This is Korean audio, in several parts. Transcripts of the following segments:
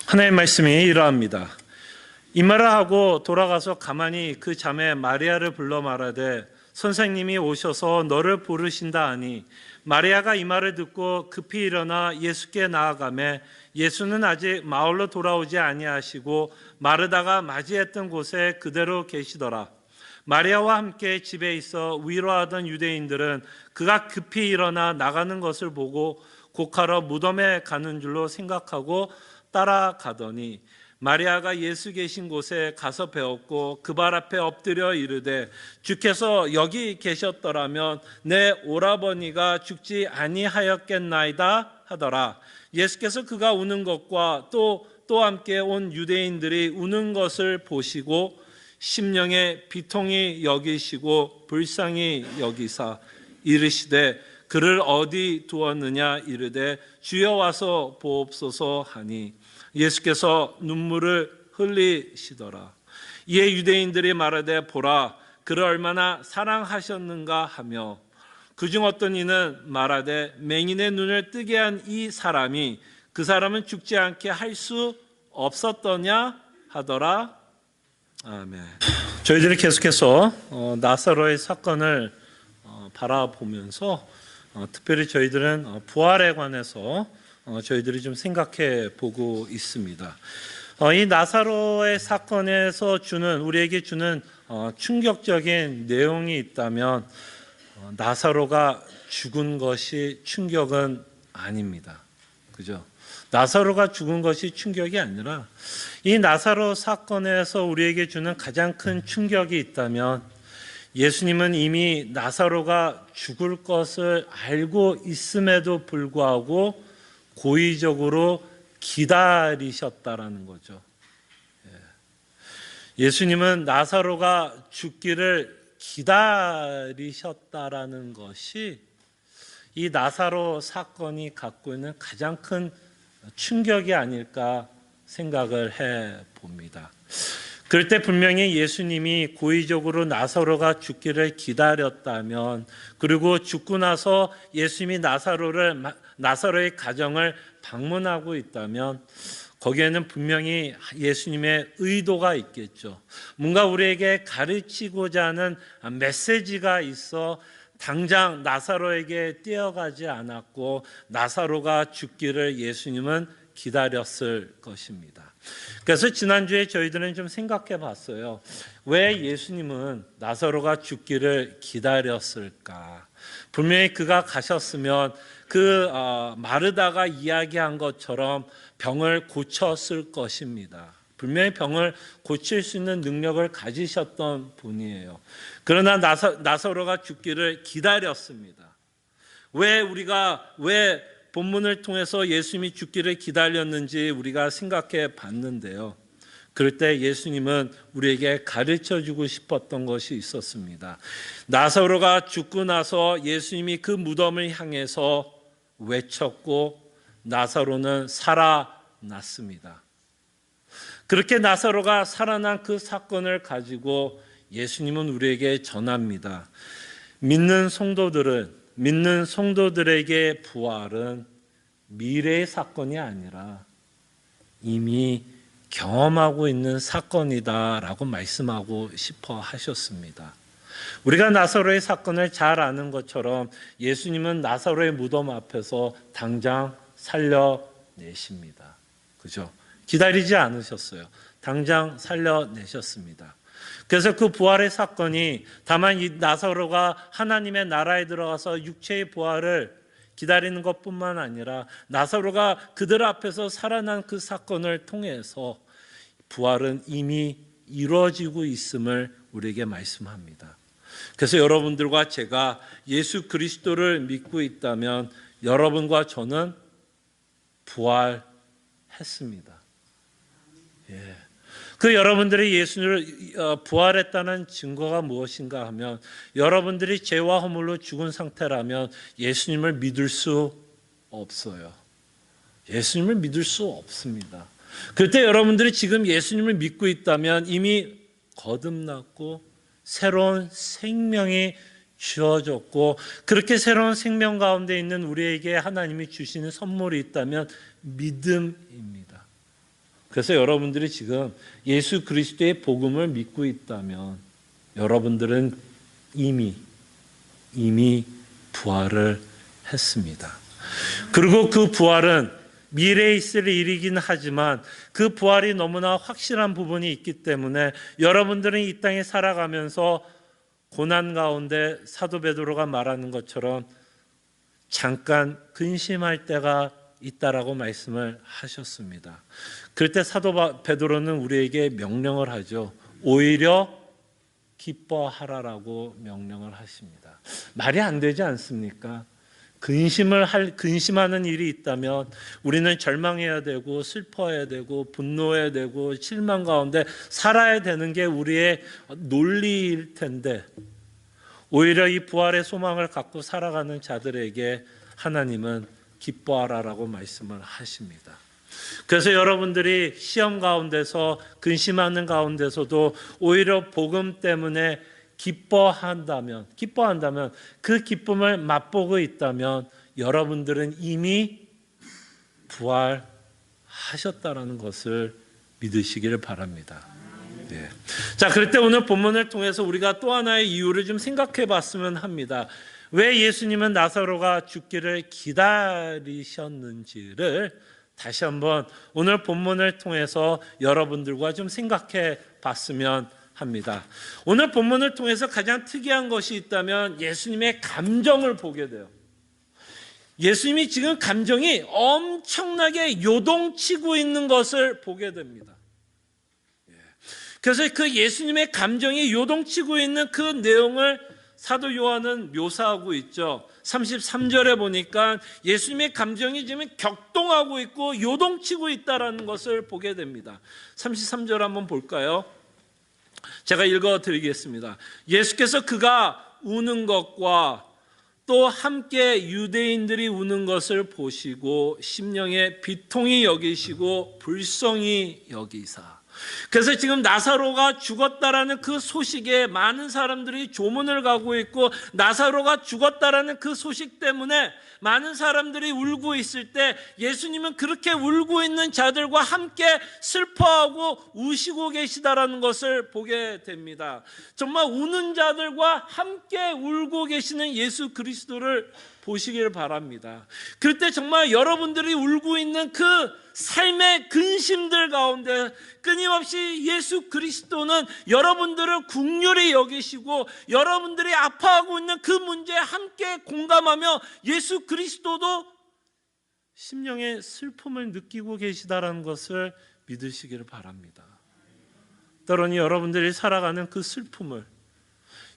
하나님의 말씀이 이러합니다. 이 말을 하고 돌아가서 가만히 그 자매 마리아를 불러 말하되 선생님이 오셔서 너를 부르신다 하니 마리아가 이 말을 듣고 급히 일어나 예수께 나아가매 예수는 아직 마을로 돌아오지 아니하시고 마르다가 맞이했던 곳에 그대로 계시더라. 마리아와 함께 집에 있어 위로하던 유대인들은 그가 급히 일어나 나가는 것을 보고 곡하러 무덤에 가는 줄로 생각하고 따라가더니 마리아가 예수 계신 곳에 가서 배웠고 그 발 앞에 엎드려 이르되 주께서 여기 계셨더라면 내 오라버니가 죽지 아니하였겠나이다 하더라. 예수께서 그가 우는 것과 또 함께 온 유대인들이 우는 것을 보시고 심령에 비통히 여기시고 불쌍히 여기사 이르시되 그를 어디 두었느냐 이르되 주여 와서 보옵소서 하니 예수께서 눈물을 흘리시더라. 이에 유대인들이 말하되 보라 그를 얼마나 사랑하셨는가 하며 그중 어떤 이는 말하되 맹인의 눈을 뜨게 한 이 사람이 그 사람은 죽지 않게 할 수 없었더냐 하더라. 아멘. 저희들이 계속해서 나사로의 사건을 바라보면서 특별히 저희들은 부활에 관해서 저희들이 좀 생각해 보고 있습니다. 이 나사로의 사건에서 우리에게 주는 충격적인 내용이 있다면 나사로가 죽은 것이 충격은 아닙니다. 그죠? 나사로가 죽은 것이 충격이 아니라 이 나사로 사건에서 우리에게 주는 가장 큰 충격이 있다면 예수님은 이미 나사로가 죽을 것을 알고 있음에도 불구하고 고의적으로 기다리셨다라는 거죠. 예수님은 나사로가 죽기를 기다리셨다라는 것이 이 나사로 사건이 갖고 있는 가장 큰 충격이 아닐까 생각을 해 봅니다. 그럴 때 분명히 예수님이 고의적으로 나사로가 죽기를 기다렸다면, 그리고 죽고 나서 예수님이 나사로의 가정을 방문하고 있다면 거기에는 분명히 예수님의 의도가 있겠죠. 뭔가 우리에게 가르치고자 하는 메시지가 있어 당장 나사로에게 뛰어가지 않았고 나사로가 죽기를 예수님은 기다렸을 것입니다. 그래서 지난주에 저희들은 좀 생각해 봤어요. 왜 예수님은 나사로가 죽기를 기다렸을까? 분명히 그가 가셨으면 마르다가 이야기한 것처럼 병을 고쳤을 것입니다. 분명히 병을 고칠 수 있는 능력을 가지셨던 분이에요. 그러나 나사로가 죽기를 기다렸습니다. 왜 본문을 통해서 예수님이 죽기를 기다렸는지 우리가 생각해 봤는데요. 그럴 때 예수님은 우리에게 가르쳐 주고 싶었던 것이 있었습니다. 나사로가 죽고 나서 예수님이 그 무덤을 향해서 외쳤고 나사로는 살아났습니다. 그렇게 나사로가 살아난 그 사건을 가지고 예수님은 우리에게 전합니다. 믿는 성도들에게 부활은 미래의 사건이 아니라 이미 경험하고 있는 사건이다라고 말씀하고 싶어 하셨습니다. 우리가 나사로의 사건을 잘 아는 것처럼 예수님은 나사로의 무덤 앞에서 당장 살려내십니다. 그죠? 기다리지 않으셨어요. 당장 살려내셨습니다. 그래서 그 부활의 사건이 다만 이 나사로가 하나님의 나라에 들어가서 육체의 부활을 기다리는 것뿐만 아니라 나사로가 그들 앞에서 살아난 그 사건을 통해서 부활은 이미 이루어지고 있음을 우리에게 말씀합니다. 그래서 여러분들과 제가 예수 그리스도를 믿고 있다면 여러분과 저는 부활했습니다. 그 여러분들이 예수를 부활했다는 증거가 무엇인가 하면 여러분들이 죄와 허물로 죽은 상태라면 예수님을 믿을 수 없어요. 예수님을 믿을 수 없습니다. 그때 여러분들이 지금 예수님을 믿고 있다면 이미 거듭났고 새로운 생명이 주어졌고, 그렇게 새로운 생명 가운데 있는 우리에게 하나님이 주시는 선물이 있다면 믿음입니다. 그래서 여러분들이 지금 예수 그리스도의 복음을 믿고 있다면 여러분들은 이미 부활을 했습니다. 그리고 그 부활은 미래에 있을 일이긴 하지만 그 부활이 너무나 확실한 부분이 있기 때문에 여러분들은 이 땅에 살아가면서 고난 가운데 사도 베드로가 말하는 것처럼 잠깐 근심할 때가 있다라고 말씀을 하셨습니다. 그럴 때 사도 베드로는 우리에게 명령을 하죠. 오히려 기뻐하라라고 명령을 하십니다. 말이 안 되지 않습니까? 근심하는 일이 있다면 우리는 절망해야 되고 슬퍼해야 되고 분노해야 되고 실망 가운데 살아야 되는 게 우리의 논리일 텐데 오히려 이 부활의 소망을 갖고 살아가는 자들에게 하나님은 기뻐하라라고 말씀을 하십니다. 그래서 여러분들이 시험 가운데서 근심하는 가운데서도 오히려 복음 때문에 기뻐한다면 그 기쁨을 맛보고 있다면 여러분들은 이미 부활하셨다라는 것을 믿으시기를 바랍니다. 네. 자, 그럴 때 오늘 본문을 통해서 우리가 또 하나의 이유를 좀 생각해 봤으면 합니다. 왜 예수님은 나사로가 죽기를 기다리셨는지를 다시 한번 오늘 본문을 통해서 여러분들과 좀 생각해 봤으면 합니다. 오늘 본문을 통해서 가장 특이한 것이 있다면 예수님의 감정을 보게 돼요. 예수님이 지금 감정이 엄청나게 요동치고 있는 것을 보게 됩니다. 그래서 그 예수님의 감정이 요동치고 있는 그 내용을 사도 요한은 묘사하고 있죠. 33절에 보니까 예수님의 감정이 지금 격동하고 있고 요동치고 있다는 것을 보게 됩니다. 33절 한번 볼까요? 제가 읽어드리겠습니다. 예수께서 그가 우는 것과 또 함께 유대인들이 우는 것을 보시고 심령에 비통히 여기시고 불성히 여기사. 그래서 지금 나사로가 죽었다라는 그 소식에 많은 사람들이 조문을 가고 있고 나사로가 죽었다라는 그 소식 때문에 많은 사람들이 울고 있을 때 예수님은 그렇게 울고 있는 자들과 함께 슬퍼하고 우시고 계시다라는 것을 보게 됩니다. 정말 우는 자들과 함께 울고 계시는 예수 그리스도를 보시길 바랍니다. 그럴 때 정말 여러분들이 울고 있는 그 삶의 근심들 가운데 끊임없이 예수 그리스도는 여러분들을 긍휼히 여기시고 여러분들이 아파하고 있는 그 문제에 함께 공감하며 예수 그리스도도 심령의 슬픔을 느끼고 계시다라는 것을 믿으시기를 바랍니다. 때로는 여러분들이 살아가는 그 슬픔을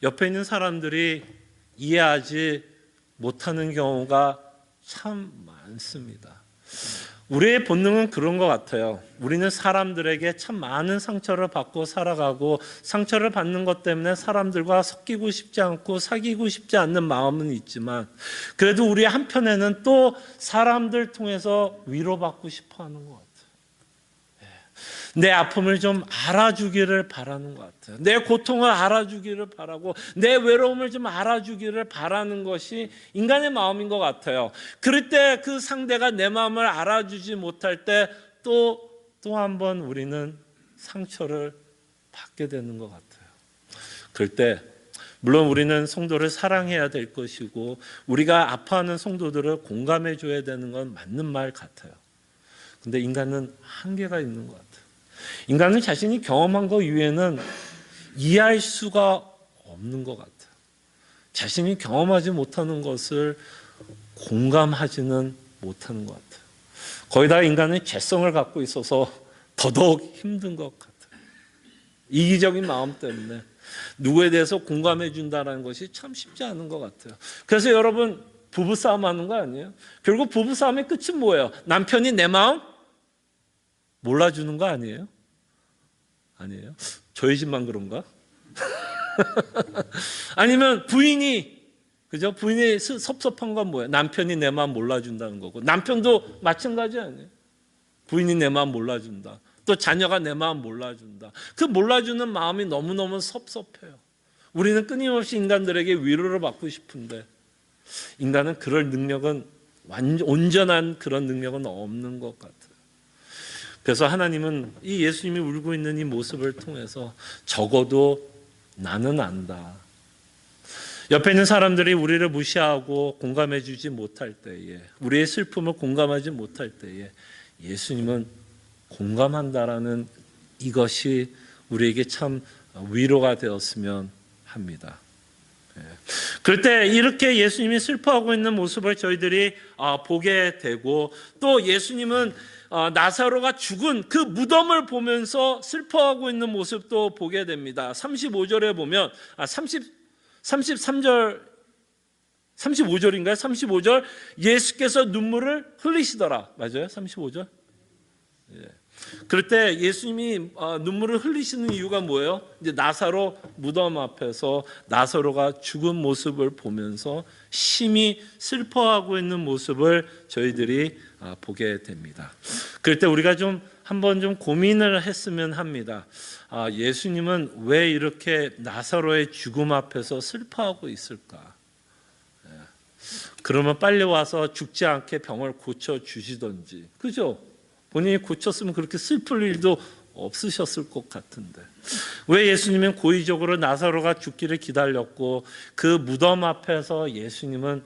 옆에 있는 사람들이 이해하지 못하는 경우가 참 많습니다. 우리의 본능은 그런 것 같아요. 우리는 사람들에게 참 많은 상처를 받고 살아가고 상처를 받는 것 때문에 사람들과 섞이고 싶지 않고 사귀고 싶지 않는 마음은 있지만 그래도 우리 한편에는 또 사람들 통해서 위로받고 싶어 하는 것 같아요. 내 아픔을 좀 알아주기를 바라는 것 같아요. 내 고통을 알아주기를 바라고 내 외로움을 좀 알아주기를 바라는 것이 인간의 마음인 것 같아요. 그럴 때 그 상대가 내 마음을 알아주지 못할 때 또 한 번 우리는 상처를 받게 되는 것 같아요. 그럴 때 물론 우리는 성도를 사랑해야 될 것이고 우리가 아파하는 성도들을 공감해 줘야 되는 건 맞는 말 같아요. 근데 인간은 한계가 있는 것 같아요. 인간은 자신이 경험한 것 위에는 이해할 수가 없는 것 같아요. 자신이 경험하지 못하는 것을 공감하지는 못하는 것 같아요. 거의 다 인간은 죄성을 갖고 있어서 더더욱 힘든 것 같아요. 이기적인 마음 때문에 누구에 대해서 공감해 준다는 것이 참 쉽지 않은 것 같아요. 그래서 여러분 부부싸움 하는 거 아니에요? 결국 부부싸움의 끝은 뭐예요? 남편이 내 마음 몰라주는 거 아니에요? 아니에요? 저희 집만 그런가? 아니면 부인이 섭섭한 건 뭐예요? 남편이 내 마음 몰라준다는 거고 남편도 마찬가지 아니에요? 부인이 내 마음 몰라준다. 또 자녀가 내 마음 몰라준다. 그 몰라주는 마음이 너무너무 섭섭해요. 우리는 끊임없이 인간들에게 위로를 받고 싶은데 인간은 그럴 능력은 온전한 그런 능력은 없는 것 같아요. 그래서 하나님은 이 예수님이 울고 있는 이 모습을 통해서 적어도 나는 안다. 옆에 있는 사람들이 우리를 무시하고 공감해 주지 못할 때에, 우리의 슬픔을 공감하지 못할 때에 예수님은 공감한다라는 이것이 우리에게 참 위로가 되었으면 합니다. 그럴 때 이렇게 예수님이 슬퍼하고 있는 모습을 저희들이 보게 되고, 또 예수님은 나사로가 죽은 그 무덤을 보면서 슬퍼하고 있는 모습도 보게 됩니다. 35절에 보면 33절 35절인가요? 35절 예수께서 눈물을 흘리시더라. 맞아요? 35절. 그럴 때 예수님이 눈물을 흘리시는 이유가 뭐예요? 이제 나사로 무덤 앞에서 나사로가 죽은 모습을 보면서 심히 슬퍼하고 있는 모습을 저희들이 보게 됩니다. 그럴 때 우리가 좀 한번 좀 고민을 했으면 합니다. 예수님은 왜 이렇게 나사로의 죽음 앞에서 슬퍼하고 있을까? 그러면 빨리 와서 죽지 않게 병을 고쳐 주시던지, 그죠? 본인이 고쳤으면 그렇게 슬플 일도 없으셨을 것 같은데, 왜 예수님은 고의적으로 나사로가 죽기를 기다렸고 그 무덤 앞에서 예수님은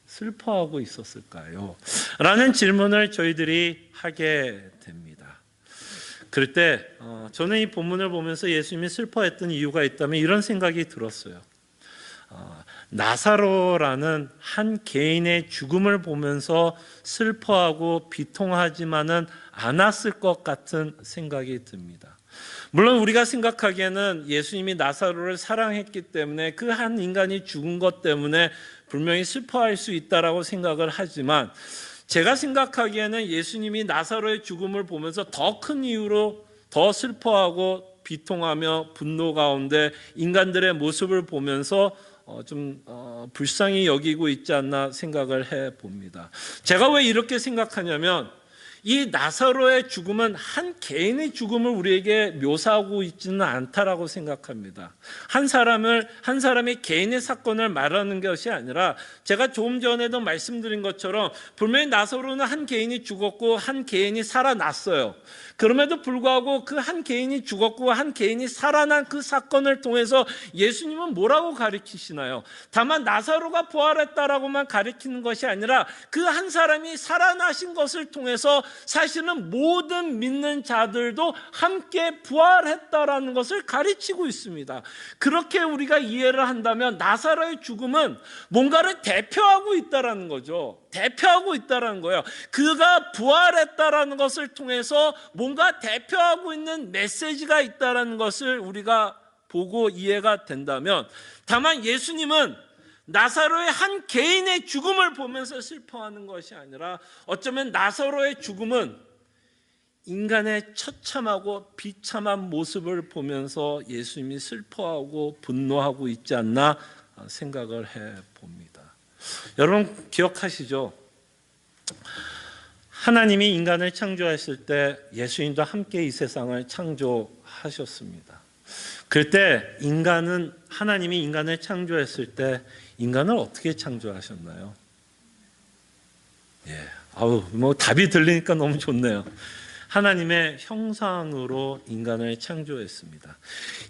슬퍼하고 있었을까요? 라는 질문을 저희들이 하게 됩니다. 그럴 때 저는 이 본문을 보면서 예수님이 슬퍼했던 이유가 있다면 이런 생각이 들었어요. 나사로라는 한 개인의 죽음을 보면서 슬퍼하고 비통하지만은 않았을 것 같은 생각이 듭니다. 물론 우리가 생각하기에는 예수님이 나사로를 사랑했기 때문에 그 한 인간이 죽은 것 때문에 분명히 슬퍼할 수 있다라고 생각을 하지만, 제가 생각하기에는 예수님이 나사로의 죽음을 보면서 더 큰 이유로 더 슬퍼하고 비통하며 분노 가운데 인간들의 모습을 보면서 불쌍히 여기고 있지 않나 생각을 해봅니다. 제가 왜 이렇게 생각하냐면, 이 나사로의 죽음은 한 개인의 죽음을 우리에게 묘사하고 있지는 않다라고 생각합니다. 한 사람의 개인의 사건을 말하는 것이 아니라, 제가 조금 전에도 말씀드린 것처럼 분명히 나사로는 한 개인이 죽었고 한 개인이 살아났어요. 그럼에도 불구하고 그 한 개인이 죽었고 한 개인이 살아난 그 사건을 통해서 예수님은 뭐라고 가르치시나요? 다만 나사로가 부활했다라고만 가르치는 것이 아니라 그 한 사람이 살아나신 것을 통해서 사실은 모든 믿는 자들도 함께 부활했다라는 것을 가르치고 있습니다. 그렇게 우리가 이해를 한다면 나사로의 죽음은 뭔가를 대표하고 있다라는 거죠. 대표하고 있다라는 거예요. 그가 부활했다라는 것을 통해서 뭔가 대표하고 있는 메시지가 있다라는 것을 우리가 보고 이해가 된다면, 다만 예수님은 나사로의 한 개인의 죽음을 보면서 슬퍼하는 것이 아니라, 어쩌면 나사로의 죽음은 인간의 처참하고 비참한 모습을 보면서 예수님이 슬퍼하고 분노하고 있지 않나 생각을 해봅니다. 여러분 기억하시죠? 하나님이 인간을 창조하실 때 예수님도 함께 이 세상을 창조하셨습니다. 그럴 때 하나님이 인간을 창조했을 때 인간을 어떻게 창조하셨나요? 답이 들리니까 너무 좋네요. 하나님의 형상으로 인간을 창조했습니다.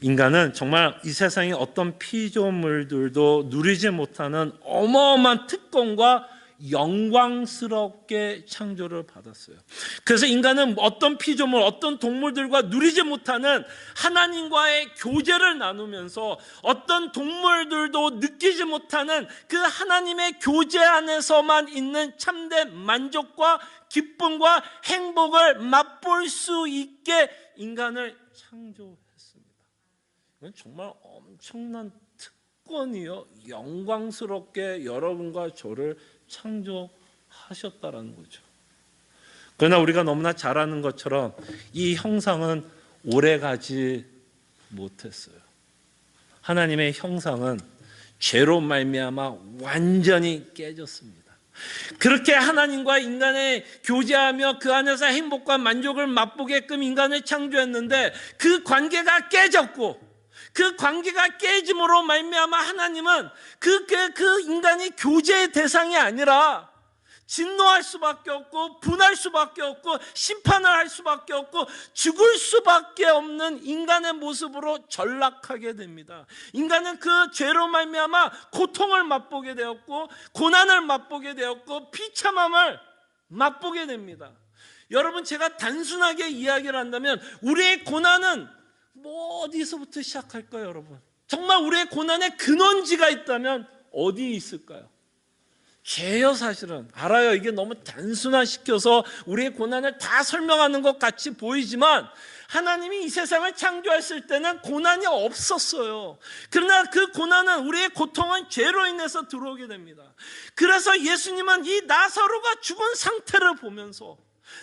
인간은 정말 이 세상의 어떤 피조물들도 누리지 못하는 어마어마한 특권과 영광스럽게 창조를 받았어요. 그래서 인간은 어떤 피조물, 어떤 동물들과 누리지 못하는 하나님과의 교제를 나누면서 어떤 동물들도 느끼지 못하는 그 하나님의 교제 안에서만 있는 참된 만족과 기쁨과 행복을 맛볼 수 있게 인간을 창조했습니다. 이건 정말 엄청난 특권이요, 영광스럽게 여러분과 저를 창조하셨다라는 거죠. 그러나 우리가 너무나 잘 아는 것처럼 이 형상은 오래가지 못했어요. 하나님의 형상은 죄로 말미암아 완전히 깨졌습니다. 그렇게 하나님과 인간의 교제하며 그 안에서 행복과 만족을 맛보게끔 인간을 창조했는데, 그 관계가 깨졌고, 그 관계가 깨짐으로 말미암아 하나님은 그 인간이 교제의 대상이 아니라 진노할 수밖에 없고 분할 수밖에 없고 심판을 할 수밖에 없고 죽을 수밖에 없는 인간의 모습으로 전락하게 됩니다. 인간은 그 죄로 말미암아 고통을 맛보게 되었고 고난을 맛보게 되었고 비참함을 맛보게 됩니다. 여러분, 제가 단순하게 이야기를 한다면 우리의 고난은 뭐 어디서부터 시작할까요, 여러분? 정말 우리의 고난의 근원지가 있다면 어디에 있을까요? 죄요. 사실은 알아요. 이게 너무 단순화시켜서 우리의 고난을 다 설명하는 것 같이 보이지만 하나님이 이 세상을 창조했을 때는 고난이 없었어요. 그러나 그 고난은, 우리의 고통은 죄로 인해서 들어오게 됩니다. 그래서 예수님은 이 나사로가 죽은 상태를 보면서,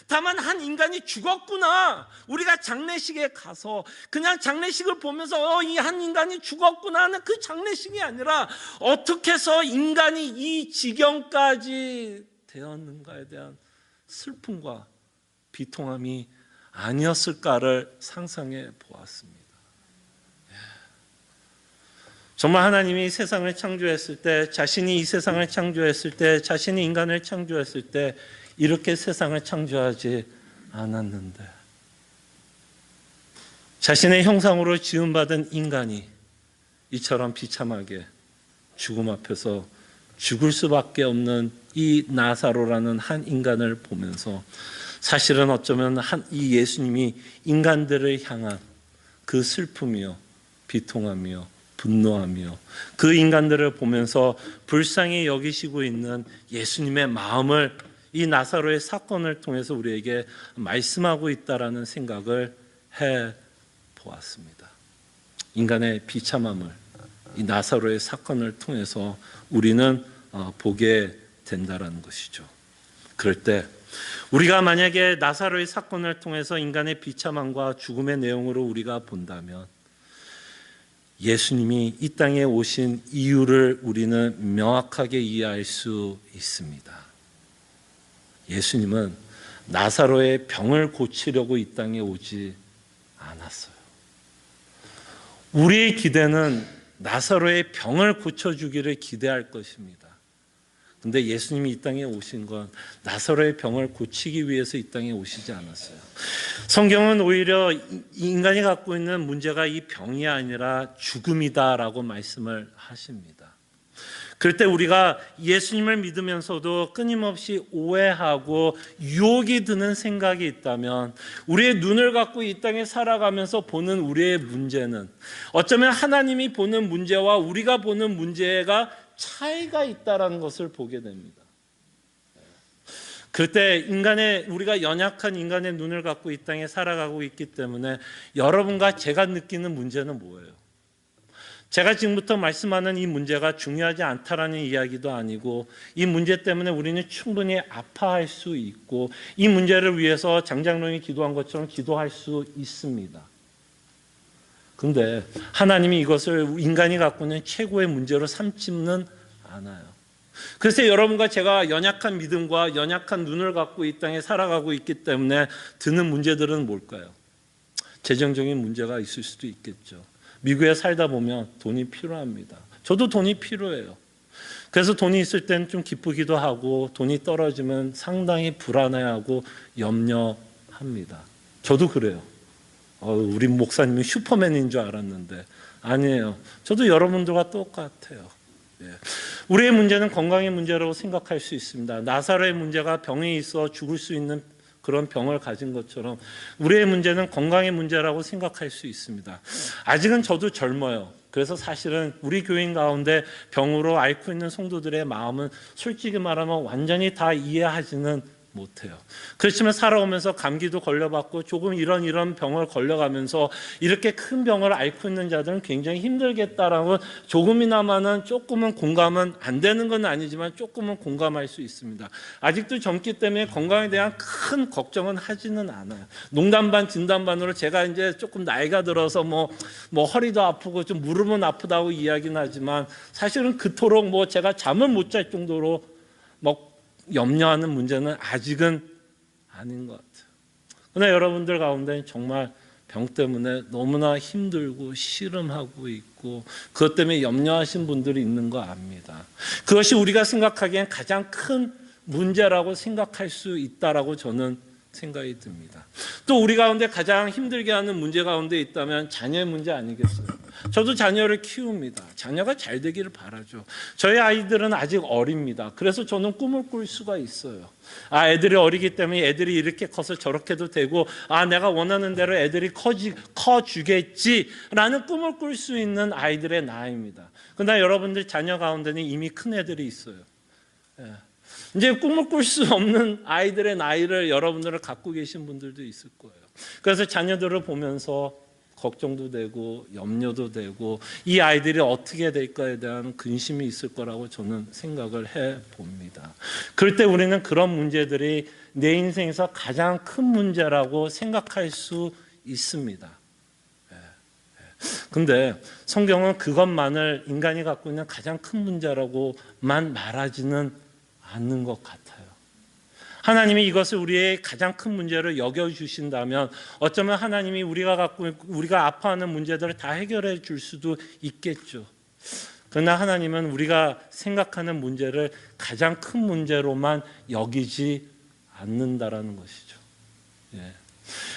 다만 한 인간이 죽었구나, 우리가 장례식에 가서 그냥 장례식을 보면서 이 한 인간이 죽었구나 하는 그 장례식이 아니라 어떻게 해서 인간이 이 지경까지 되었는가에 대한 슬픔과 비통함이 아니었을까를 상상해 보았습니다. 정말 하나님이 세상을 창조했을 때, 자신이 이 세상을 창조했을 때, 자신이 인간을 창조했을 때 이렇게 세상을 창조하지 않았는데, 자신의 형상으로 지음받은 인간이 이처럼 비참하게 죽음 앞에서 죽을 수밖에 없는 이 나사로라는 한 인간을 보면서, 사실은 어쩌면 이 예수님이 인간들을 향한 그 슬픔이요, 비통함이요, 분노하며 그 인간들을 보면서 불쌍히 여기시고 있는 예수님의 마음을 이 나사로의 사건을 통해서 우리에게 말씀하고 있다라는 생각을 해 보았습니다. 인간의 비참함을 이 나사로의 사건을 통해서 우리는 보게 된다라는 것이죠. 그럴 때 우리가 만약에 나사로의 사건을 통해서 인간의 비참함과 죽음의 내용으로 우리가 본다면, 예수님이 이 땅에 오신 이유를 우리는 명확하게 이해할 수 있습니다. 예수님은 나사로의 병을 고치려고 이 땅에 오지 않았어요. 우리의 기대는 나사로의 병을 고쳐주기를 기대할 것입니다. 근데 예수님이 이 땅에 오신 건 나사로의 병을 고치기 위해서 이 땅에 오시지 않았어요. 성경은 오히려 인간이 갖고 있는 문제가 이 병이 아니라 죽음이다라고 말씀을 하십니다. 그럴 때 우리가 예수님을 믿으면서도 끊임없이 오해하고 유혹이 드는 생각이 있다면, 우리의 눈을 갖고 이 땅에 살아가면서 보는 우리의 문제는 어쩌면 하나님이 보는 문제와 우리가 보는 문제가 차이가 있다라는 것을 보게 됩니다. 그때 우리가 연약한 인간의 눈을 갖고 이 땅에 살아가고 있기 때문에 여러분과 제가 느끼는 문제는 뭐예요? 제가 지금부터 말씀하는 이 문제가 중요하지 않다라는 이야기도 아니고, 이 문제 때문에 우리는 충분히 아파할 수 있고 이 문제를 위해서 장장로님이 기도한 것처럼 기도할 수 있습니다. 그런데 하나님이 이것을 인간이 갖고 있는 최고의 문제로 삼지는 않아요. 그래서 여러분과 제가 연약한 믿음과 연약한 눈을 갖고 이 땅에 살아가고 있기 때문에 드는 문제들은 뭘까요? 재정적인 문제가 있을 수도 있겠죠. 미국에 살다 보면 돈이 필요합니다. 저도 돈이 필요해요. 그래서 돈이 있을 때는 좀 기쁘기도 하고, 돈이 떨어지면 상당히 불안해하고 염려합니다. 저도 그래요. 우리 목사님이 슈퍼맨인 줄 알았는데 아니에요. 저도 여러분들과 똑같아요. 우리의 문제는 건강의 문제라고 생각할 수 있습니다. 나사로의 문제가 병이 있어 죽을 수 있는 그런 병을 가진 것처럼 우리의 문제는 건강의 문제라고 생각할 수 있습니다. 아직은 저도 젊어요. 그래서 사실은 우리 교인 가운데 병으로 앓고 있는 성도들의 마음은 솔직히 말하면 완전히 다 이해하지는 못해요. 그렇지만 살아오면서 감기도 걸려봤고 조금 이런 병을 걸려가면서 이렇게 큰 병을 앓고 있는 자들은 굉장히 힘들겠다라고 조금이나마는 조금은 공감은 안 되는 건 아니지만 조금은 공감할 수 있습니다. 아직도 젊기 때문에 건강에 대한 큰 걱정은 하지는 않아요. 농담 반 진담 반으로 제가 이제 조금 나이가 들어서 뭐 허리도 아프고 좀 무릎은 아프다고 이야기는 하지만 사실은 그토록 제가 잠을 못 잘 정도로 염려하는 문제는 아직은 아닌 것 같아요. 그러나 여러분들 가운데 정말 병 때문에 너무나 힘들고 씨름하고 있고 그것 때문에 염려하신 분들이 있는 거 압니다. 그것이 우리가 생각하기엔 가장 큰 문제라고 생각할 수 있다라고 저는 생각이 듭니다. 또 우리 가운데 가장 힘들게 하는 문제 가운데 있다면 자녀의 문제 아니겠어요? 저도 자녀를 키웁니다. 자녀가 잘 되기를 바라죠. 저희 아이들은 아직 어립니다. 그래서 저는 꿈을 꿀 수가 있어요. 애들이 어리기 때문에 애들이 이렇게 커서 저렇게도 되고, 내가 원하는 대로 애들이 커주겠지라는 꿈을 꿀 수 있는 아이들의 나이입니다. 그러나 여러분들 자녀 가운데는 이미 큰 애들이 있어요. 이제 꿈을 꿀 수 없는 아이들의 나이를 여러분들은 갖고 계신 분들도 있을 거예요. 그래서 자녀들을 보면서 걱정도 되고 염려도 되고 이 아이들이 어떻게 될까에 대한 근심이 있을 거라고 저는 생각을 해봅니다. 그럴 때 우리는 그런 문제들이 내 인생에서 가장 큰 문제라고 생각할 수 있습니다. 근데 성경은 그것만을 인간이 갖고 있는 가장 큰 문제라고만 말하지는 않는 것 같아요. 하나님이 이것을 우리의 가장 큰 문제로 여겨주신다면 어쩌면 하나님이 우리가 아파하는 문제들을 다 해결해 줄 수도 있겠죠. 그러나 하나님은 우리가 생각하는 문제를 가장 큰 문제로만 여기지 않는다라는 것이죠.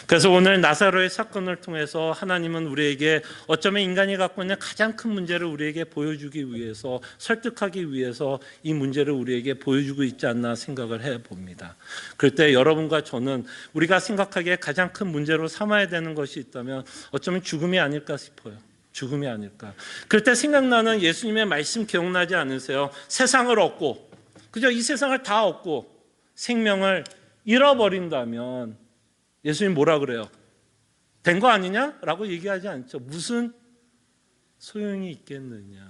그래서 오늘 나사로의 사건을 통해서 하나님은 우리에게 어쩌면 인간이 갖고 있는 가장 큰 문제를 우리에게 보여주기 위해서, 설득하기 위해서 이 문제를 우리에게 보여주고 있지 않나 생각을 해봅니다. 그럴 때 여러분과 저는 우리가 생각하기에 가장 큰 문제로 삼아야 되는 것이 있다면 어쩌면 죽음이 아닐까 싶어요. 죽음이 아닐까. 그럴 때 생각나는 예수님의 말씀 기억나지 않으세요? 세상을 얻고, 그죠? 이 세상을 다 얻고 생명을 잃어버린다면 예수님 뭐라 그래요? 된 거 아니냐? 라고 얘기하지 않죠. 무슨 소용이 있겠느냐.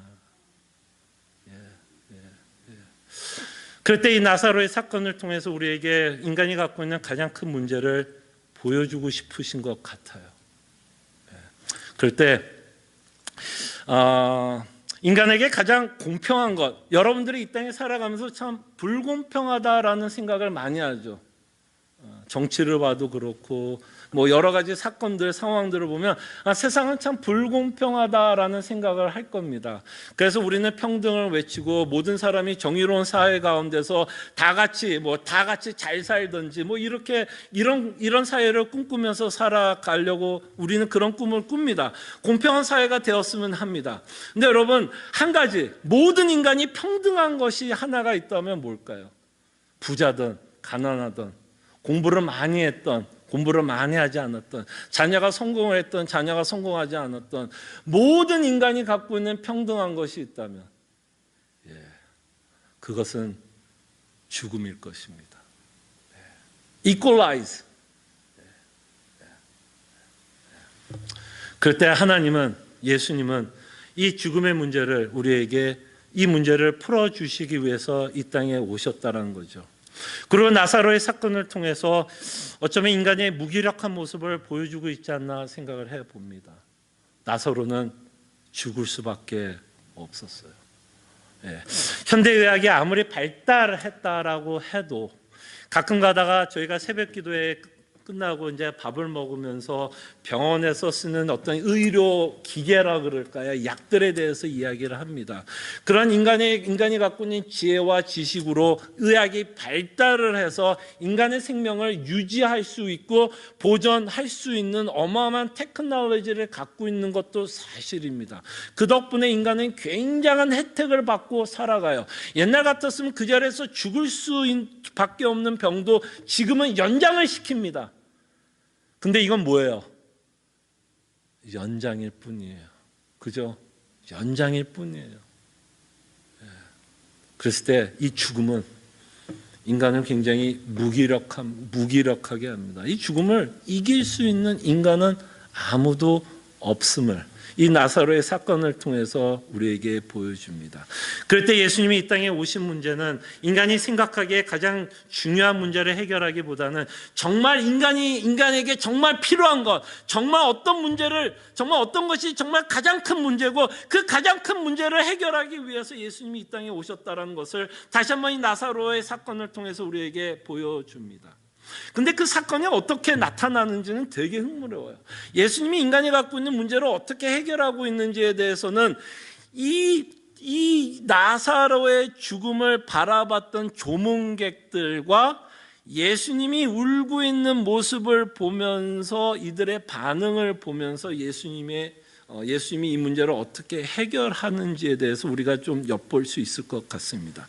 그럴 때 이 나사로의 사건을 통해서 우리에게 인간이 갖고 있는 가장 큰 문제를 보여주고 싶으신 것 같아요. 그럴 때 인간에게 가장 공평한 것, 여러분들이 이 땅에 살아가면서 참 불공평하다라는 생각을 많이 하죠. 정치를 봐도 그렇고 여러 가지 사건들, 상황들을 보면 세상은 참 불공평하다라는 생각을 할 겁니다. 그래서 우리는 평등을 외치고 모든 사람이 정의로운 사회 가운데서 다 같이 잘 살든지 이렇게 이런 사회를 꿈꾸면서 살아가려고 우리는 그런 꿈을 꿉니다. 공평한 사회가 되었으면 합니다. 근데 여러분, 한 가지, 모든 인간이 평등한 것이 하나가 있다면 뭘까요? 부자든 가난하든, 공부를 많이 했던, 공부를 많이 하지 않았던, 자녀가 성공을 했던, 자녀가 성공하지 않았던 모든 인간이 갖고 있는 평등한 것이 있다면 그것은 죽음일 것입니다. Equalize. 그럴 때 하나님은, 예수님은 이 죽음의 문제를 우리에게 이 문제를 풀어주시기 위해서 이 땅에 오셨다는 거죠. 그리고 나사로의 사건을 통해서 어쩌면 인간의 무기력한 모습을 보여주고 있지 않나 생각을 해봅니다. 나사로는 죽을 수밖에 없었어요. 현대의학이 아무리 발달했다라고 해도 가끔 가다가 저희가 새벽 기도에 끝나고 이제 밥을 먹으면서 병원에서 쓰는 어떤 의료 기계라 그럴까요? 약들에 대해서 이야기를 합니다. 그런 인간이 갖고 있는 지혜와 지식으로 의학이 발달을 해서 인간의 생명을 유지할 수 있고 보존할 수 있는 어마어마한 테크놀로지를 갖고 있는 것도 사실입니다. 그 덕분에 인간은 굉장한 혜택을 받고 살아가요. 옛날 같았으면 그 자리에서 죽을 수밖에 없는 병도 지금은 연장을 시킵니다. 근데 이건 뭐예요? 연장일 뿐이에요. 그죠? 연장일 뿐이에요. 그랬을 때 이 죽음은 인간을 굉장히 무기력하게 합니다. 이 죽음을 이길 수 있는 인간은 아무도 없음을 이 나사로의 사건을 통해서 우리에게 보여줍니다. 그럴 때 예수님이 이 땅에 오신 문제는 인간이 생각하기에 가장 중요한 문제를 해결하기보다는 정말 인간에게 정말 필요한 것, 정말 어떤 것이 정말 가장 큰 문제고 그 가장 큰 문제를 해결하기 위해서 예수님이 이 땅에 오셨다는 것을 다시 한번 이 나사로의 사건을 통해서 우리에게 보여줍니다. 근데 그 사건이 어떻게 나타나는지는 되게 흥미로워요. 예수님이 인간이 갖고 있는 문제를 어떻게 해결하고 있는지에 대해서는 이 이 나사로의 죽음을 바라봤던 조문객들과 예수님이 울고 있는 모습을 보면서 이들의 반응을 보면서 예수님이 이 문제를 어떻게 해결하는지에 대해서 우리가 좀 엿볼 수 있을 것 같습니다.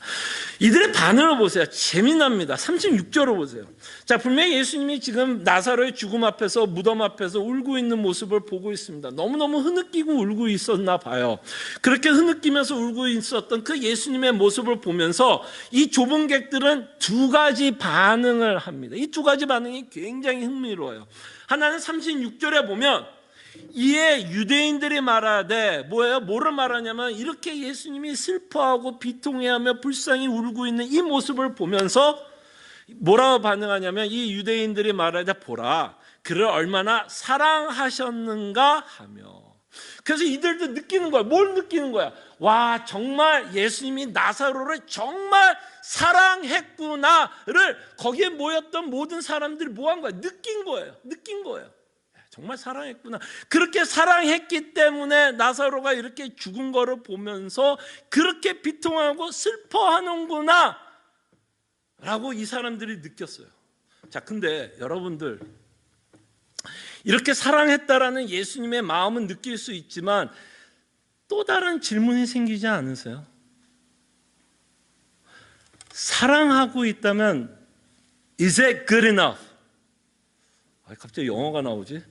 이들의 반응을 보세요. 재미납니다. 36절을 보세요. 자, 분명히 예수님이 지금 나사로의 죽음 앞에서, 무덤 앞에서 울고 있는 모습을 보고 있습니다. 너무너무 흐느끼고 울고 있었나 봐요. 그렇게 흐느끼면서 울고 있었던 그 예수님의 모습을 보면서 이 조문객들은 두 가지 반응을 합니다. 이 두 가지 반응이 굉장히 흥미로워요. 하나는 36절에 보면 이에 유대인들이 말하되 뭐를 말하냐면 이렇게 예수님이 슬퍼하고 비통해하며 불쌍히 울고 있는 이 모습을 보면서 뭐라고 반응하냐면 이 유대인들이 말하되 보라 그를 얼마나 사랑하셨는가 하며, 그래서 이들도 느끼는 거야. 뭘 느끼는 거야? 와, 정말 예수님이 나사로를 정말 사랑했구나를 거기에 모였던 모든 사람들이 뭐 한 거야? 느낀 거예요. 정말 사랑했구나. 그렇게 사랑했기 때문에 나사로가 이렇게 죽은 거를 보면서 그렇게 비통하고 슬퍼하는구나 라고 이 사람들이 느꼈어요. 자, 근데 여러분들, 이렇게 사랑했다라는 예수님의 마음은 느낄 수 있지만 또 다른 질문이 생기지 않으세요? 사랑하고 있다면 Is it good enough? 갑자기 영어가 나오지?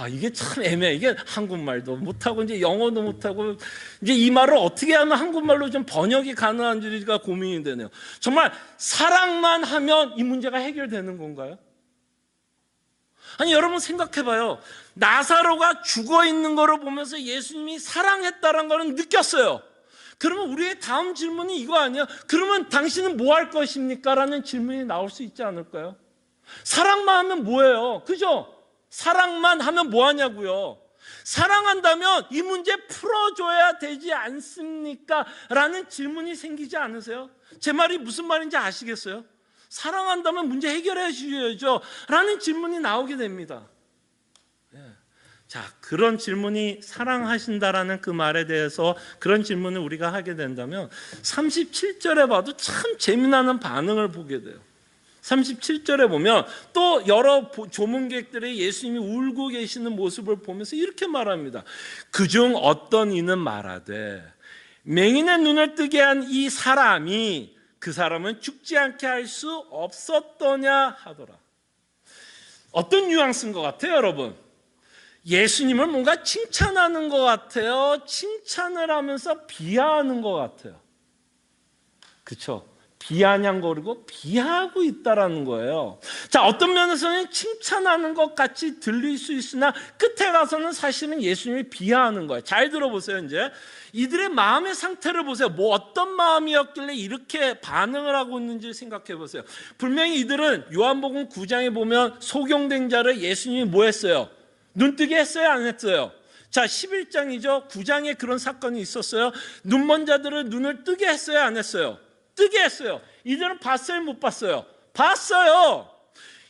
이게 참 애매해. 이게 한국말도 못하고 이제 영어도 못하고 이제 이 말을 어떻게 하면 한국말로 좀 번역이 가능한지가 고민이 되네요. 정말 사랑만 하면 이 문제가 해결되는 건가요? 아니, 여러분 생각해봐요. 나사로가 죽어 있는 거를 보면서 예수님이 사랑했다는 거는 느꼈어요. 그러면 우리의 다음 질문이 이거 아니에요? 그러면 당신은 뭐 할 것입니까? 라는 질문이 나올 수 있지 않을까요? 사랑만 하면 뭐예요? 그죠? 사랑만 하면 뭐 하냐고요? 사랑한다면 이 문제 풀어줘야 되지 않습니까? 라는 질문이 생기지 않으세요? 제 말이 무슨 말인지 아시겠어요? 사랑한다면 문제 해결해 주셔야죠 라는 질문이 나오게 됩니다. 자, 그런 질문이 사랑하신다라는 그 말에 대해서 그런 질문을 우리가 하게 된다면 37절에 봐도 참 재미나는 반응을 보게 돼요. 37절에 보면 또 여러 조문객들이 예수님이 울고 계시는 모습을 보면서 이렇게 말합니다. 그중 어떤 이는 말하되 맹인의 눈을 뜨게 한 이 사람이 그 사람은 죽지 않게 할 수 없었더냐 하더라. 어떤 뉘앙스인 것 같아요, 여러분? 예수님을 뭔가 칭찬하는 것 같아요? 칭찬을 하면서 비하하는 것 같아요? 그렇죠? 비아냥거리고 비하하고 있다라는 거예요. 자, 어떤 면에서는 칭찬하는 것 같이 들릴 수 있으나 끝에 가서는 사실은 예수님이 비하하는 거예요. 잘 들어보세요. 이제 이들의 마음의 상태를 보세요. 뭐 어떤 마음이었길래 이렇게 반응을 하고 있는지 생각해 보세요. 분명히 이들은 요한복음 9장에 보면 소경된 자를 예수님이 뭐 했어요? 눈뜨게 했어요? 안 했어요? 자, 11장이죠. 9장에 그런 사건이 있었어요. 눈먼 자들을 눈을 뜨게 했어요? 안 했어요? 뜨게 했어요. 이들은 봤어요? 못 봤어요? 봤어요.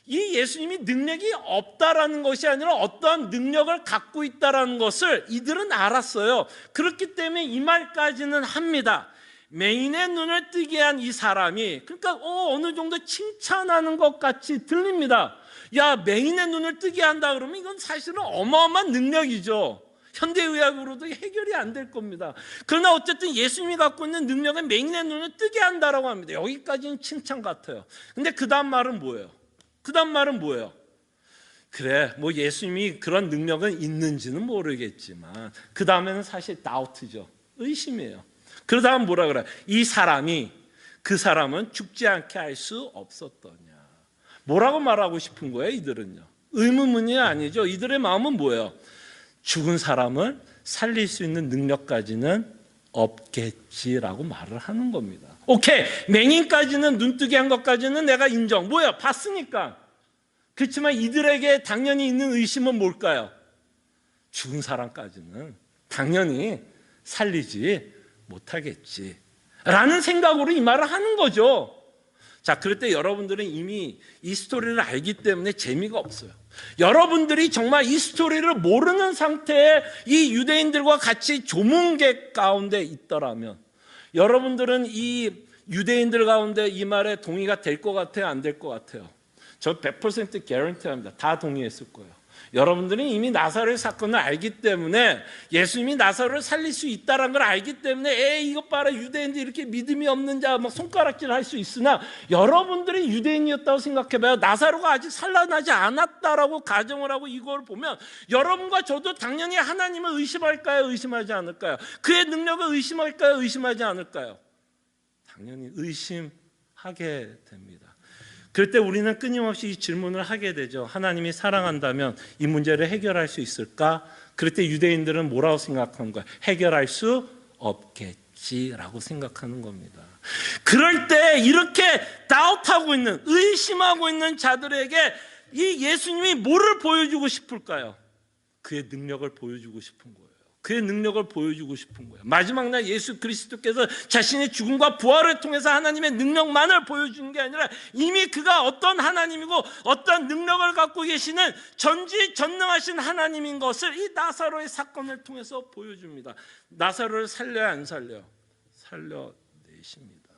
이 예수님이 능력이 없다라는 것이 아니라 어떠한 능력을 갖고 있다라는 것을 이들은 알았어요. 그렇기 때문에 이 말까지는 합니다. 맹인의 눈을 뜨게 한 이 사람이, 그러니까 어느 정도 칭찬하는 것 같이 들립니다. 야, 맹인의 눈을 뜨게 한다 그러면 이건 사실은 어마어마한 능력이죠. 현대의학으로도 해결이 안 될 겁니다. 그러나 어쨌든 예수님이 갖고 있는 능력은 맹인의 눈을 뜨게 한다라고 합니다. 여기까지는 칭찬 같아요. 근데 그 다음 말은 뭐예요? 그래, 뭐 예수님이 그런 능력은 있는지는 모르겠지만 그 다음에는 사실 다우트죠. 의심이에요. 그 다음 뭐라 그래? 그 사람은 죽지 않게 할 수 없었더냐. 뭐라고 말하고 싶은 거예요, 이들은요? 의문문이 아니죠. 이들의 마음은 뭐예요? 죽은 사람을 살릴 수 있는 능력까지는 없겠지라고 말을 하는 겁니다. 오케이, 맹인까지는, 눈뜨게 한 것까지는 내가 인정. 뭐야, 봤으니까. 그렇지만 이들에게 당연히 있는 의심은 뭘까요? 죽은 사람까지는 당연히 살리지 못하겠지 라는 생각으로 이 말을 하는 거죠. 자, 그럴 때 여러분들은 이미 이 스토리를 알기 때문에 재미가 없어요. 여러분들이 정말 이 스토리를 모르는 상태에 이 유대인들과 같이 조문객 가운데 있더라면 여러분들은 이 유대인들 가운데 이 말에 동의가 될 것 같아요? 안 될 것 같아요? 저 100% 개런티합니다. 다 동의했을 거예요. 여러분들은 이미 나사로의 사건을 알기 때문에 예수님이 나사로를 살릴 수 있다는 걸 알기 때문에 이것 봐라 유대인들 이렇게 믿음이 없는 자 막 손가락질 할 수 있으나 여러분들이 유대인이었다고 생각해봐요. 나사로가 아직 살아나지 않았다라고 가정을 하고 이걸 보면 여러분과 저도 당연히 하나님을 의심할까요? 의심하지 않을까요? 그의 능력을 의심할까요? 의심하지 않을까요? 당연히 의심하게 됩니다. 그럴 때 우리는 끊임없이 이 질문을 하게 되죠. 하나님이 사랑한다면 이 문제를 해결할 수 있을까? 그럴 때 유대인들은 뭐라고 생각한 거야? 해결할 수 없겠지라고 생각하는 겁니다. 그럴 때 이렇게 다웃하고 있는, 의심하고 있는 자들에게 이 예수님이 뭐를 보여주고 싶을까요? 그의 능력을 보여주고 싶은 거예요. 그의 능력을 보여주고 싶은 거예요. 마지막 날 예수 그리스도께서 자신의 죽음과 부활을 통해서 하나님의 능력만을 보여주는 게 아니라 이미 그가 어떤 하나님이고 어떤 능력을 갖고 계시는 전지전능하신 하나님인 것을 이 나사로의 사건을 통해서 보여줍니다. 나사로를 살려야 안 살려? 살려내십니다.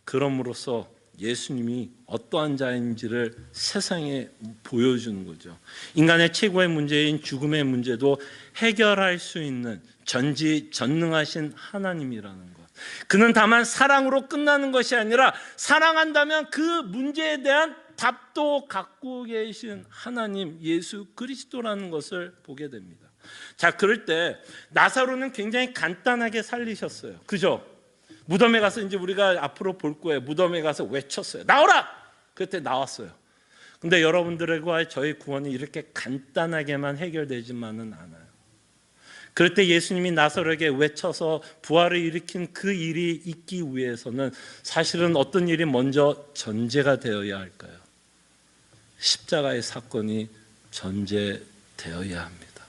그럼으로써 예수님이 어떠한 자인지를 세상에 보여주는 거죠. 인간의 최고의 문제인 죽음의 문제도 해결할 수 있는 전지전능하신 하나님이라는 것. 그는 다만 사랑으로 끝나는 것이 아니라 사랑한다면 그 문제에 대한 답도 갖고 계신 하나님 예수 그리스도라는 것을 보게 됩니다. 자, 그럴 때 나사로는 굉장히 간단하게 살리셨어요. 그죠? 무덤에 가서 이제 우리가 앞으로 볼 거예요. 무덤에 가서 외쳤어요. 나오라! 그때 나왔어요. 근데 여러분들과 저의 구원이 이렇게 간단하게만 해결되지만은 않아요. 그럴 때 예수님이 나사로에게 외쳐서 부활을 일으킨 그 일이 있기 위해서는 사실은 어떤 일이 먼저 전제가 되어야 할까요? 십자가의 사건이 전제되어야 합니다.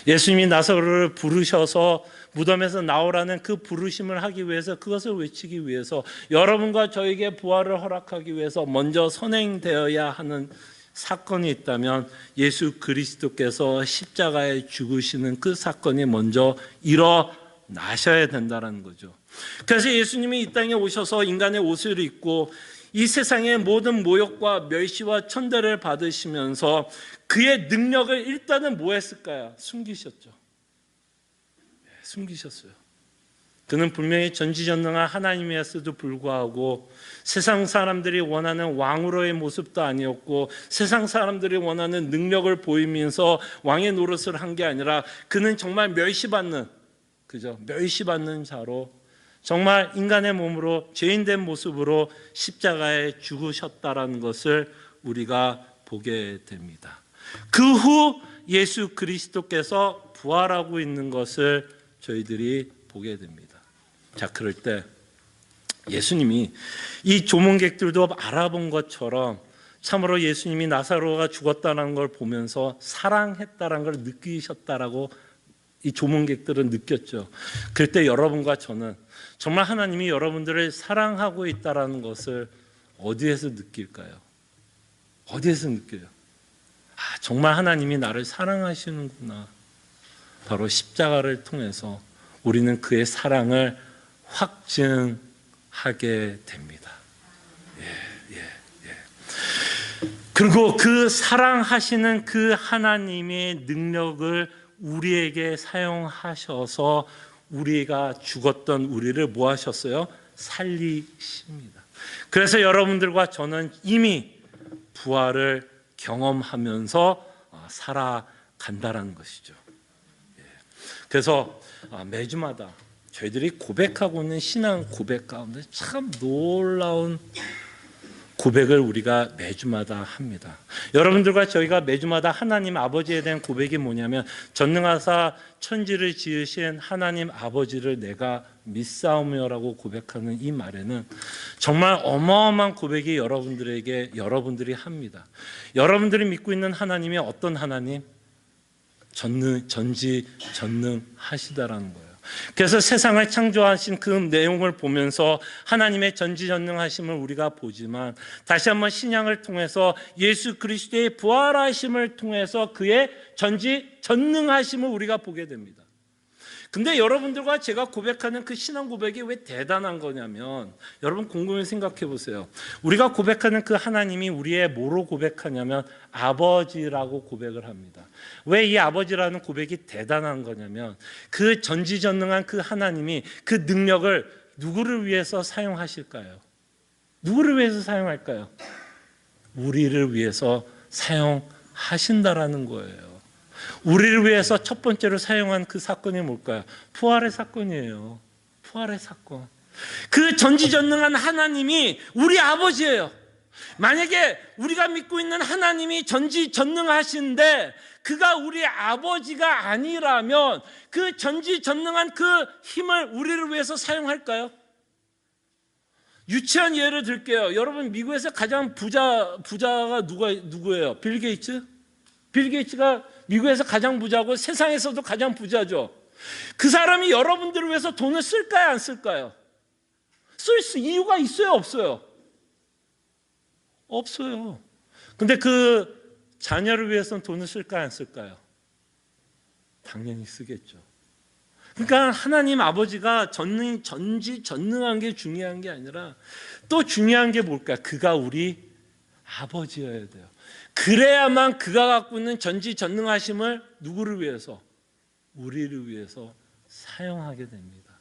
예수님이 나사로를 부르셔서 무덤에서 나오라는 그 부르심을 하기 위해서, 그것을 외치기 위해서, 여러분과 저에게 부활을 허락하기 위해서 먼저 선행되어야 하는 사건이 있다면 예수 그리스도께서 십자가에 죽으시는 그 사건이 먼저 일어나셔야 된다는 거죠. 그래서 예수님이 이 땅에 오셔서 인간의 옷을 입고 이 세상의 모든 모욕과 멸시와 천대를 받으시면서 그의 능력을 일단은 뭐 했을까요? 숨기셨죠. 숨기셨어요. 그는 분명히 전지전능한 하나님이었어도 불구하고 세상 사람들이 원하는 왕으로의 모습도 아니었고 세상 사람들이 원하는 능력을 보이면서 왕의 노릇을 한 게 아니라 그는 정말 멸시받는, 그죠? 멸시받는 자로 정말 인간의 몸으로 죄인된 모습으로 십자가에 죽으셨다라는 것을 우리가 보게 됩니다. 그 후 예수 그리스도께서 부활하고 있는 것을 저희들이 보게 됩니다. 자, 그럴 때 예수님이 이 조문객들도 알아본 것처럼 참으로 예수님이 나사로가 죽었다는 걸 보면서 사랑했다는 걸 느끼셨다라고 이 조문객들은 느꼈죠. 그럴 때 여러분과 저는 정말 하나님이 여러분들을 사랑하고 있다는 것을 어디에서 느낄까요? 어디에서 느껴요? 정말 하나님이 나를 사랑하시는구나. 바로 십자가를 통해서 우리는 그의 사랑을 확증하게 됩니다. 그리고 그 사랑하시는 그 하나님의 능력을 우리에게 사용하셔서 우리가 죽었던 우리를 뭐 하셨어요? 살리십니다. 그래서 여러분들과 저는 이미 부활을 경험하면서 살아간다는 것이죠. 그래서 매주마다 저희들이 고백하고 있는 신앙 고백 가운데 참 놀라운 고백을 우리가 매주마다 합니다. 여러분들과 저희가 매주마다 하나님 아버지에 대한 고백이 뭐냐면 전능하사 천지를 지으신 하나님 아버지를 내가 믿사오며라고 고백하는 이 말에는 정말 어마어마한 고백이 여러분들이 합니다. 여러분들이 믿고 있는 하나님이 어떤 하나님? 전지전능하시다라는 거예요. 그래서 세상을 창조하신 그 내용을 보면서 하나님의 전지전능하심을 우리가 보지만 다시 한번 신약을 통해서 예수 그리스도의 부활하심을 통해서 그의 전지전능하심을 우리가 보게 됩니다. 근데 여러분들과 제가 고백하는 그 신앙 고백이 왜 대단한 거냐면, 여러분 곰곰이 생각해 보세요. 우리가 고백하는 그 하나님이 우리의 뭐로 고백하냐면 아버지라고 고백을 합니다. 왜 이 아버지라는 고백이 대단한 거냐면, 그 전지전능한 그 하나님이 그 능력을 누구를 위해서 사용하실까요? 누구를 위해서 사용할까요? 우리를 위해서 사용하신다라는 거예요. 우리를 위해서 첫 번째로 사용한 그 사건이 뭘까요? 부활의 사건이에요. 부활의 사건. 그 전지전능한 하나님이 우리 아버지예요. 만약에 우리가 믿고 있는 하나님이 전지전능하신데 그가 우리 아버지가 아니라면 그 전지전능한 그 힘을 우리를 위해서 사용할까요? 유치한 예를 들게요. 여러분, 미국에서 가장 부자가 누구예요? 빌 게이츠? 빌 게이츠가 미국에서 가장 부자고 세상에서도 가장 부자죠. 그 사람이 여러분들을 위해서 돈을 쓸까요, 안 쓸까요? 쓸 이유가 있어요, 없어요? 없어요. 근데 그 자녀를 위해서는 돈을 쓸까요, 안 쓸까요? 당연히 쓰겠죠. 그러니까 하나님 아버지가 전지전능한 게 중요한 게 아니라 또 중요한 게 뭘까? 그가 우리 아버지여야 돼요. 그래야만 그가 갖고 있는 전지전능하심을 누구를 위해서? 우리를 위해서 사용하게 됩니다.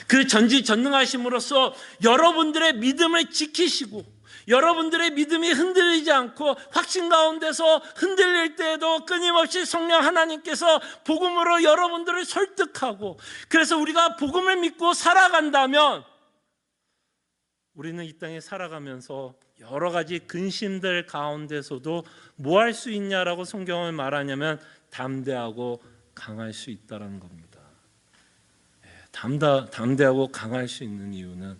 그 전지전능하심으로써 여러분들의 믿음을 지키시고 여러분들의 믿음이 흔들리지 않고 확신 가운데서 흔들릴 때에도 끊임없이 성령 하나님께서 복음으로 여러분들을 설득하고, 그래서 우리가 복음을 믿고 살아간다면 우리는 이 땅에 살아가면서 여러 가지 근심들 가운데서도 뭐 할 수 있냐라고 성경을 말하냐면 담대하고 강할 수 있다는 겁니다. 담대하고 강할 수 있는 이유는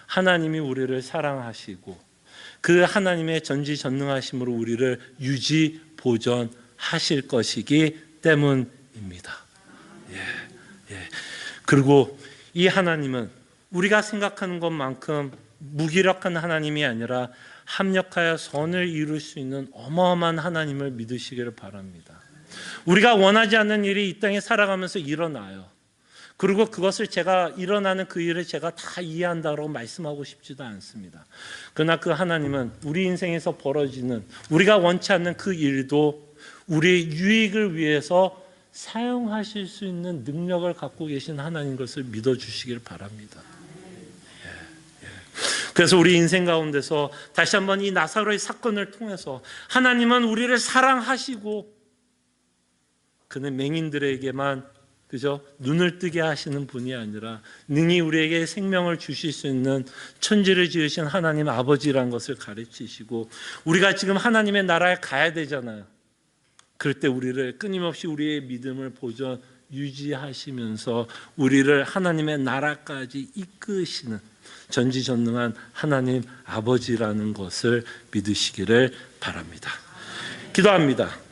하나님이 우리를 사랑하시고 그 하나님의 전지전능하심으로 우리를 유지 보존하실 것이기 때문입니다. 그리고 이 하나님은 우리가 생각하는 것만큼 무기력한 하나님이 아니라 합력하여 선을 이룰 수 있는 어마어마한 하나님을 믿으시기를 바랍니다. 우리가 원하지 않는 일이 이 땅에 살아가면서 일어나요. 그리고 그것을 일어나는 그 일을 제가 다 이해한다고 말씀하고 싶지도 않습니다. 그러나 그 하나님은 우리 인생에서 벌어지는 우리가 원치 않는 그 일도 우리의 유익을 위해서 사용하실 수 있는 능력을 갖고 계신 하나님 것을 믿어주시길 바랍니다. 그래서 우리 인생 가운데서 다시 한번 이 나사로의 사건을 통해서 하나님은 우리를 사랑하시고 그는 맹인들에게만 그저 눈을 뜨게 하시는 분이 아니라 능히 우리에게 생명을 주실 수 있는 천지를 지으신 하나님 아버지라는 것을 가르치시고, 우리가 지금 하나님의 나라에 가야 되잖아요. 그럴 때 우리를 끊임없이 우리의 믿음을 보존 유지하시면서 우리를 하나님의 나라까지 이끄시는 전지전능한 하나님 아버지라는 것을 믿으시기를 바랍니다. 기도합니다.